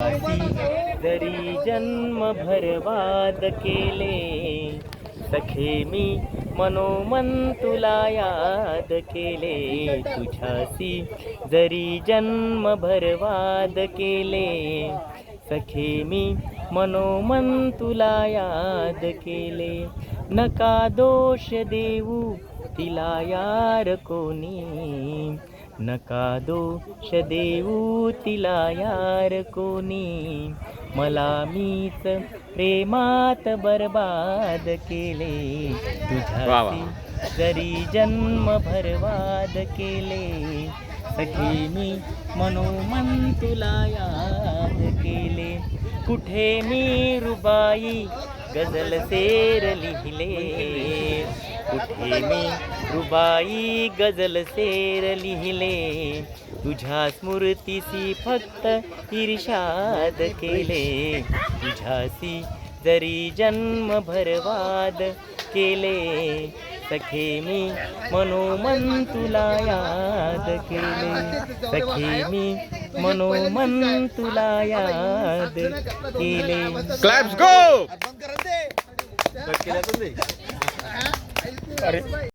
जरी जन्मभर वाद केले, सखे मी मनोमन तुला याद केले. तुझ्यासी जरी जन्मभर वाद केले, सखे मी मनोमन तुला याद केले. नका दोष देऊ तिला यार कोणी, नका दोष देऊ तिला यार कोणी. मला मीच प्रेमात बरबाद केले. तुझ्याशी जरी जन्मभर वाद केले, सखी मी मनोमन तुला याद केले. कुठे मी रुबाई गझल शेर लिहिले, कुठे मी रुबाई गझल शेर लिहिले. तुझ्या स्मृतीसी फक्त इर्षाद केले. तुझ्यासी जरी जन्मभर वाद केले, सखे मी मनोमन तुला याद केले. सखे मी मनोमन तुला याद केले. क्लॅप्स गो. अरे